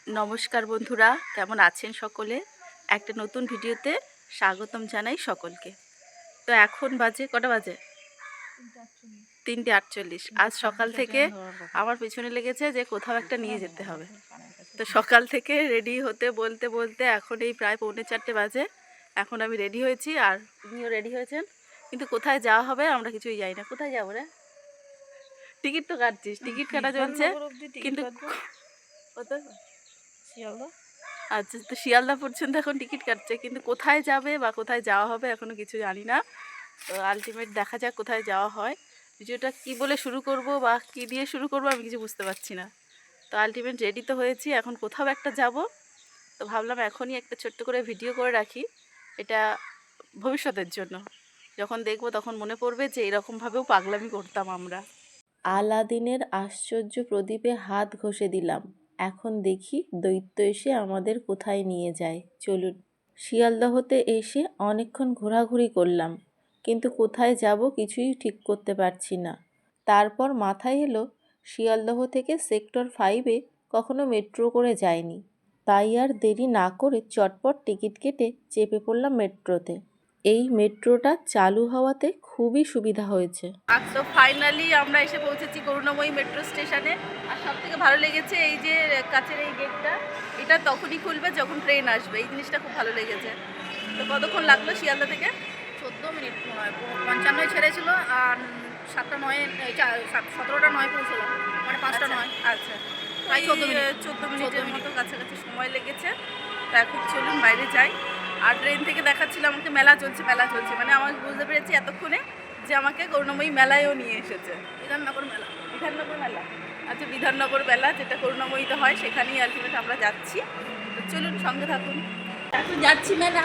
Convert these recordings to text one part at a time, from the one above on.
নমস্কার বন্ধুরা, কেমন আছেন সকলে? একটা নতুন ভিডিওতে স্বাগতম জানাই সকলকে। তো এখন বাজে কটা বাজে? 3:48। আজ সকাল থেকে আমার পেছনে লেগেছে যে কোথাও একটা নিয়ে যেতে হবে। তো সকাল থেকে রেডি হতে বলতে বলতে এখন এই প্রায় 3:45 বাজে। এখন আমি রেডি হয়েছি আর উনিও রেডি হয়েছেন, কিন্তু কোথায় যাওয়া হবে আমরা কিছুই জানি না। কোথায় যাবো রে? টিকিট তো কাটছিস, টিকিট কাটা চলছে কিন্তু আচ্ছা, তো শিয়ালদা পর্যন্ত এখন টিকিট কাটছে, কিন্তু কোথায় যাবে বা কোথায় যাওয়া হবে এখনও কিছু জানি না। তো আলটিমেট দেখা যাক কোথায় যাওয়া হয়। ভিডিওটা কি বলে শুরু করব বা কি দিয়ে শুরু করব আমি কিছু বুঝতে পারছি না। তো আলটিমেট রেডি তো হয়েছি, এখন কোথাও একটা যাব। তো ভাবলাম এখনই একটা ছোট্ট করে ভিডিও করে রাখি, এটা ভবিষ্যতের জন্য। যখন দেখব তখন মনে পড়বে যে এরকমভাবেও পাগলামি করতাম আমরা। আলাদিনের আশ্চর্য প্রদীপে হাত ঘষে দিলাম। এখন দেখি দৈত্য এসে আমাদের কোথায় নিয়ে যায়। চলুন। শিয়ালদহতে এসে অনেকক্ষণ ঘোরাঘুরি করলাম, কিন্তু কোথায় যাব কিছুই ঠিক করতে পারছি না। তারপর মাথায় এলো শিয়ালদহ থেকে সেক্টর 5-এ কখনো মেট্রো করে যায়নি, তাই আর দেরি না করে চটপট টিকিট কেটে চেপে পড়লাম মেট্রোতে। এই মেট্রোটা চালু হওয়াতে খুবই সুবিধা হয়েছে। তো ফাইনালি আমরা এসে পৌঁছেছি করুণাময়ী মেট্রো স্টেশনে। আর সব থেকে ভালো লেগেছে এই যে কাছের এই গেটটা, এটা তখনই খুলবে যখন ট্রেন আসবে। এই জিনিসটা খুব ভালো লেগেছে। তো কতক্ষণ লাগলো শিয়ালদা থেকে? 14 মিনিট মনে হয়, 55 ছেড়েছিল আর 7টা 9 17টা 9 পৌঁছলাম, মানে 5টা 9। আচ্ছা, প্রায় 14 মিনিট। 14 মিনিটের মতো কাছাকাছি সময় লেগেছে। তো এখন চলুন বাইরে যাই। আর ট্রেন থেকে দেখাচ্ছিল আমাকে মেলা চলছে মেলা চলছে, মানে আমাকে বুঝতে পেরেছি এতক্ষণে যে আমাকে করুণাময়ী মেলায়ও নিয়ে এসেছে। বিধাননগর মেলা। বিধাননগর মেলা, আচ্ছা বিধাননগর মেলা যেটা করুণাময়ীতে হয় সেখানেই আলটিমেট আমরা যাচ্ছি। তো চলুন সঙ্গে থাকুন। এখন যাচ্ছি মেলা।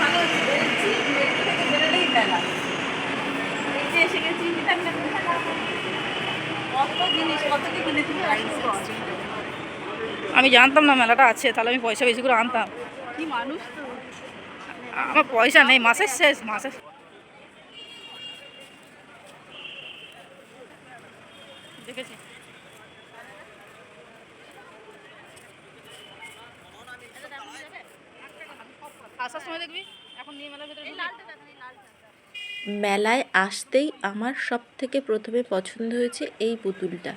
ভালো হচ্ছে, বেরোচ্ছি মেট্রো থেকে বেরোলেই মেলা। এই যে এসে গেছি বিধাননগর মেলা। কত জিনিস, কত কি কিনেছি। আমি জানতাম না মেলাটা আছে, তাহলে আমি পয়সা বেশি করে আনতাম। কি মানুষ তো। আমার পয়সা নেই, মাসের শেষ মাসে। দেখেছি আসার সময় দেখবি, এখন নিয়ে মেলার ভেতরে মেলায় আসতেই আমার সব থেকে প্রথমে পছন্দ হয়েছে এই পুতুলটা।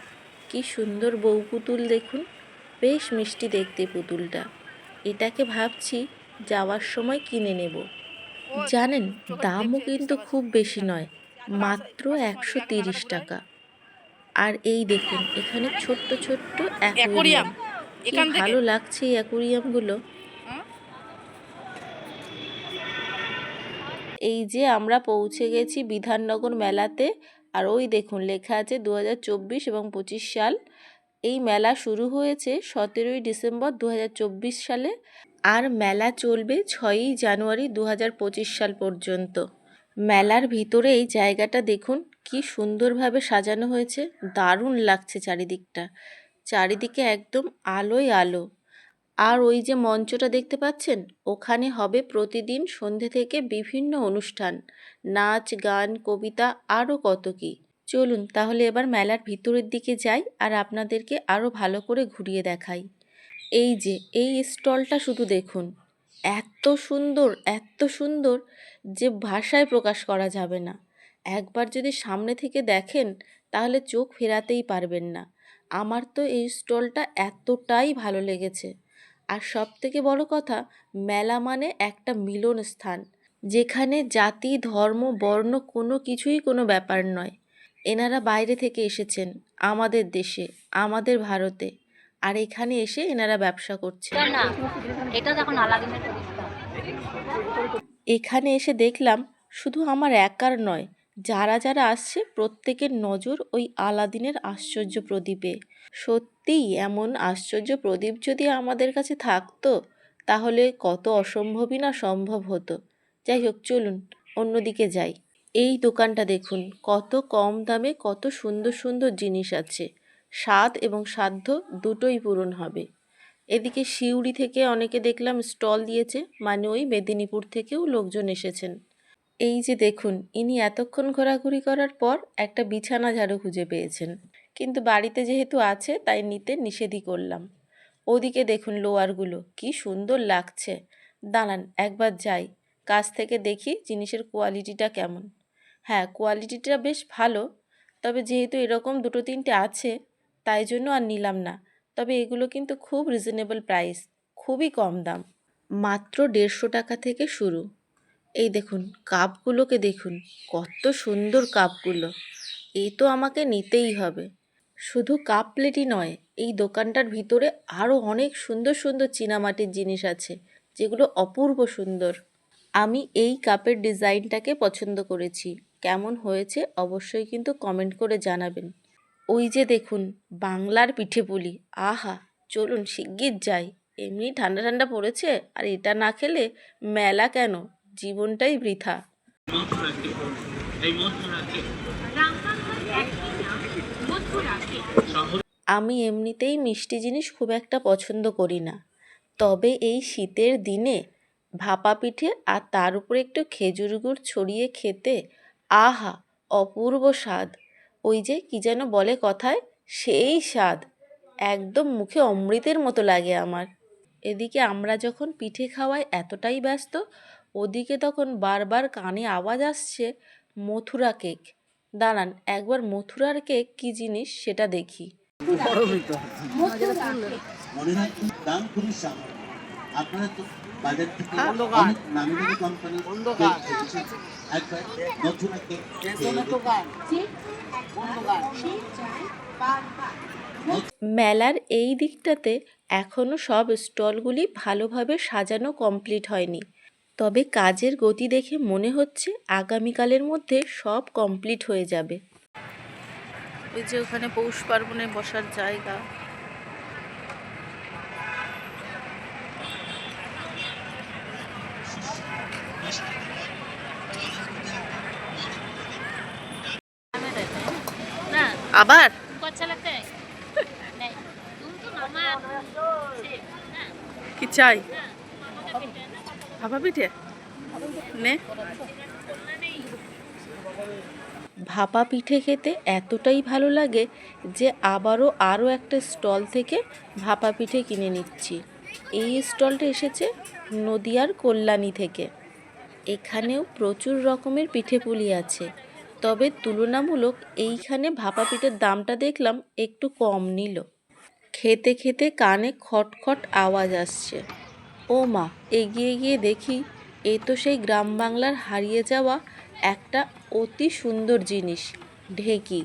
কি সুন্দর বউ পুতুল দেখুন, বেশ মিষ্টি দেখতে পুতুলটা। এটাকে ভাবছি যাওয়ার সময় কিনে নেব। জানেন, দামও কিন্তু খুব বেশি নয়, মাত্র 130 টাকা। আর এই দেখুন এখানে ছোট্ট ছোট্ট অ্যাকোরিয়াম অ্যাকোরিয়াম, কি এখান থেকে। ভালো লাগছে এই অ্যাকোরিয়ামগুলো। এই যে আমরা পৌঁছে গেছি বিধাননগর মেলাতে। আর ওই দেখুন লেখা আছে 2024 এবং 25 সাল। এই মেলা শুরু হয়েছে 17ই ডিসেম্বর 2024 সালে আর মেলা চলবে 6ই জানুয়ারি 2025 সাল পর্যন্ত। মেলার ভিতরে এই জায়গাটা দেখুন কি সুন্দরভাবে সাজানো হয়েছে, দারুণ লাগছে চারিদিকটা। চারিদিকে একদম আলোয় আলো। আর ওই যে মঞ্চটা দেখতে পাচ্ছেন, ওখানে হবে প্রতিদিন সন্ধে থেকে বিভিন্ন অনুষ্ঠান, নাচ গান কবিতা আরও কত কি। চলুন তাহলে এবার মেলার ভিতরের দিকে যাই আর আপনাদেরকে আরও ভালো করে ঘুরিয়ে দেখাই। এই যে এই স্টলটা শুধু দেখুন, এত সুন্দর এত সুন্দর যে ভাষায় প্রকাশ করা যাবে না। একবার যদি সামনে থেকে দেখেন তাহলে চোখ ফেরাতেই পারবেন না। আমার তো এই স্টলটা এতটাই ভালো লেগেছে। আর সবথেকে বড় কথা, মেলা মানে একটা মিলন স্থান, যেখানে জাতি ধর্ম বর্ণ কোনো কিছুই কোনো ব্যাপার নয়। এনারা বাইরে থেকে এসেছেন আমাদের দেশে, আমাদের ভারতে, আর এখানে এসে এনারা ব্যবসা করছেন। এটা দেখুন আলাদিনের। এখানে এসে দেখলাম শুধু আমার একার নয়, যারা যারা আসছে প্রত্যেকের নজর ওই আলাদিনের আশ্চর্য প্রদীপে। সত্যিই এমন আশ্চর্য প্রদীপ যদি আমাদের কাছে থাকতো তাহলে কত অসম্ভবই না সম্ভব হতো। যাই হোক চলুন অন্যদিকে যাই। এই দোকানটা দেখুন, কত কম দামে কত সুন্দর সুন্দর জিনিস আছে। স্বাদ এবং সাধ্য দুটোই পূরণ হবে। এদিকে সিউড়ি থেকে অনেকে দেখলাম স্টল দিয়েছে, মানে ওই মেদিনীপুর থেকেও লোকজন এসেছেন। এই যে দেখুন, ইনি এতক্ষণ ঘোরাঘুরি করার পর একটা বিছানা ঝাড়ু খুঁজে পেয়েছেন, কিন্তু বাড়িতে যেহেতু আছে তাই নিতে নিষেধই করলাম। ওদিকে দেখুন লোয়ারগুলো কি সুন্দর লাগছে। দাঁড়ান একবার যাই, কাছ থেকে দেখি জিনিসের কোয়ালিটিটা কেমন। হ্যাঁ, কোয়ালিটিটা বেশ ভালো, তবে যেহেতু এরকম দুটো তিনটে আছে তাই জন্য আর নিলাম না। তবে এগুলো কিন্তু খুব রিজনেবল প্রাইস, খুবই কম দাম, মাত্র 150 টাকা থেকে শুরু। এই দেখুন কাপগুলোকে দেখুন, কত সুন্দর কাপগুলো। এই তো আমাকে নিতেই হবে। শুধু কাপ প্লেটই নয়, এই দোকানটার ভিতরে আরও অনেক সুন্দর সুন্দর চীনামাটির জিনিস আছে, যেগুলো অপূর্ব সুন্দর। আমি এই কাপের ডিজাইনটাকে পছন্দ করেছি। কেমন হয়েছে অবশ্যই কিন্তু কমেন্ট করে জানাবেন। ওই যে দেখুন বাংলার পিঠেপুলি, আহা! চলুন শিগগির যাই। এমনি ঠান্ডা ঠান্ডা পড়েছে, আর এটা না খেলে মেলা কেন, জীবনটাই বৃথা। আমি এমনিতেই মিষ্টি জিনিস খুব একটা পছন্দ করি না, তবে এই শীতের দিনে ভাপা পিঠে আর তার উপরে একটু খেজুর গুড় ছড়িয়ে খেতে, আহা! অপূর্ব স্বাদ। ওই যে কি যেন বলে কথায়, সেই স্বাদ, একদম মুখে অমৃতের মতো লাগে আমার। এদিকে আমরা যখন পিঠে খাওয়ায় এতটাই ব্যস্ত, ওদিকে তখন বারবার কানে আওয়াজ আসছে মথুরা কেক। দাঁড়ান একবার মথুরার কেক কী জিনিস সেটা দেখি। মনে রাখবেন দাম খুবই সামান্য। আপনারা তো বাজার থেকে অনেক নামি দামি কোম্পানির কেক খেয়েছেন, একবার মথুরা কেক খেয়ে মেলার এই দিকটাতে এখনও সব স্টলগুলি ভালোভাবে সাজানো কমপ্লিট হয়নি, তবে কাজের গতি দেখে মনে হচ্ছে আগামীকালের মধ্যে সব কমপ্লিট হয়ে যাবে। ওই যে ওখানে পৌষ পার্বণে বসার জায়গা। আবার কি চাই? ভাপা পিঠে নে। ভাপা পিঠে খেতে এতটাই ভালো লাগে যে আরও একটা স্টল থেকে ভাপা পিঠে কিনে নিচ্ছি। এই স্টলটা এসেছে নদিয়ার কল্যাণী থেকে। এখানেও প্রচুর রকমের পিঠেপুলি আছে, তবে তুলনামূলক এইখানে ভাপা পিঠের দামটা দেখলাম একটু কম নিল। খেতে খেতে কানে খটখট আওয়াজ আসছে। ও মা, এগিয়ে গিয়ে দেখি এ তো সেই গ্রাম বাংলার হারিয়ে যাওয়া একটা অতি সুন্দর জিনিস, ঢেঁকি।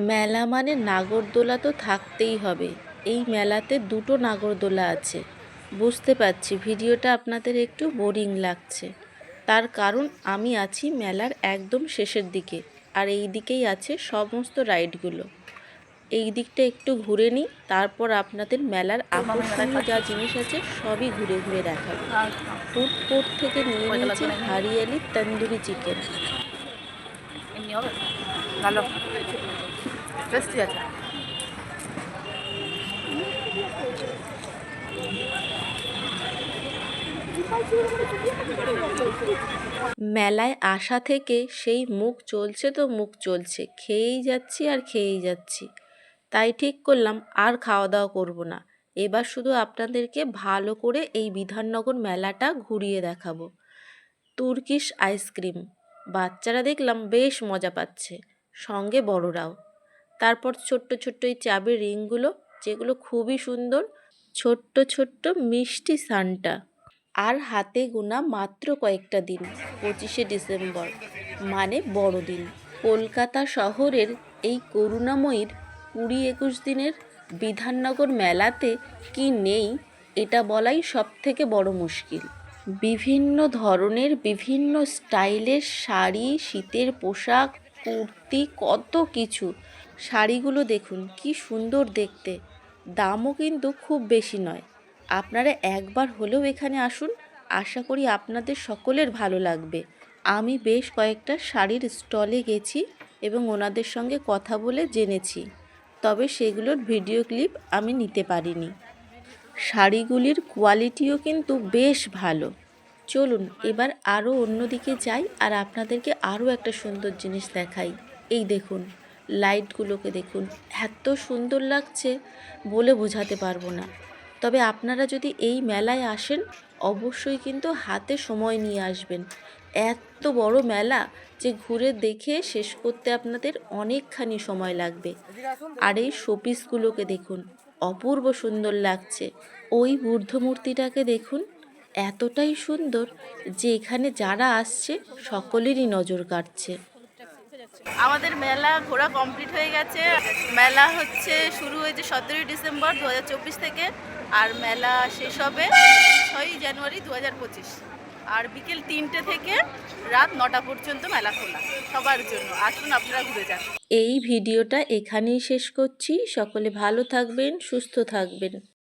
মেলা মানে নাগরদোলা তো থাকতেই হবে। এই মেলাতে দুটো নাগরদোলা আছে। বুঝতে পারছি ভিডিওটা আপনাদের একটু বোরিং লাগছে, তার কারণ আমি আছি মেলার একদম শেষের দিকে, আর এই দিকেই আছে সমস্ত রাইডগুলো। এই দিকটা একটু ঘুরে নিই, তারপর আপনাদের মেলার আকর্ষণীয় যা জিনিস আছে সবই ঘুরে ঘুরে দেখাবো। ফুড কোর্ট থেকে নিয়ে নিয়েছি হারিয়ালি তন্দুরি চিকেন। ভালো টেস্টি আছে। মেলায় আসা থেকে সেই মুখ চলছে তো মুখ চলছে, খেয়েই যাচ্ছি আর খেয়েই যাচ্ছি। তাই ঠিক করলাম আর খাওয়া দাওয়া করব না, এবার শুধু আপনাদেরকে ভালো করে এই বিধাননগর মেলাটা ঘুরিয়ে দেখাবো। তুর্কিশ আইসক্রিম, বাচ্চারা দেখলাম বেশ মজা পাচ্ছে, সঙ্গে বড়রাও। তারপর ছোট্ট ছোট্ট এই চাবির রিংগুলো, যেগুলো খুবই সুন্দর, ছোট্ট ছোট্ট মিষ্টি সান্টা। আর হাতে গোনা মাত্র কয়েকটা দিন, 25শে ডিসেম্বর মানে বড়দিন। কলকাতা শহরের এই করুণাময়ীর 20-21 দিনের বিধাননগর মেলাতে কি নেই এটা বলাই সবথেকে বড় মুশকিল। বিভিন্ন ধরনের বিভিন্ন স্টাইলের শাড়ি, শীতের পোশাক, কুর্তি, কত কিছু। শাড়িগুলো দেখুন কি সুন্দর দেখতে, দামও কিন্তু খুব বেশি নয়। আপনারা একবার হলেও এখানে আসুন, আশা করি আপনাদের সকলের ভালো লাগবে। আমি বেশ কয়েকটা শাড়ির স্টলে গেছি এবং ওনাদের সঙ্গে কথা বলে জেনেছি, তবে সেগুলোর ভিডিও ক্লিপ আমি নিতে পারিনি। শাড়িগুলির কোয়ালিটিও কিন্তু বেশ ভালো। চলুন এবার আরও অন্যদিকে যাই আর আপনাদেরকে আরও একটা সুন্দর জিনিস দেখাই। এই দেখুন, লাইটগুলোকে দেখুন, এত সুন্দর লাগছে বলে বোঝাতে পারবো না। তবে আপনারা যদি এই মেলায় আসেন অবশ্যই কিন্তু হাতে সময় নিয়ে আসবেন। এত বড় মেলা যে ঘুরে দেখে শেষ করতে আপনাদের অনেকখানি সময় লাগবে। আর এই শোপিসগুলোকে দেখুন, অপূর্ব সুন্দর লাগছে। ওই বুদ্ধ মূর্তিটাকে দেখুন, এতটাই সুন্দর যে এখানে যারা আসছে সকলেরই নজর কাটছে। আমাদের মেলা ঘোরা কমপ্লিট হয়ে গেছে। মেলা শুরু হয়েছে 17ই ডিসেম্বর 2024 থেকে, আর মেলা শেষ হবে 6ই জানুয়ারি 2025। আর বিকেল 3টে থেকে রাত 9টা পর্যন্ত মেলা খোলা সবার জন্য। আসুন আপনারা ঘুরে যান। এই ভিডিওটা এখানেই শেষ করছি। সকলে ভালো থাকবেন, সুস্থ থাকবেন।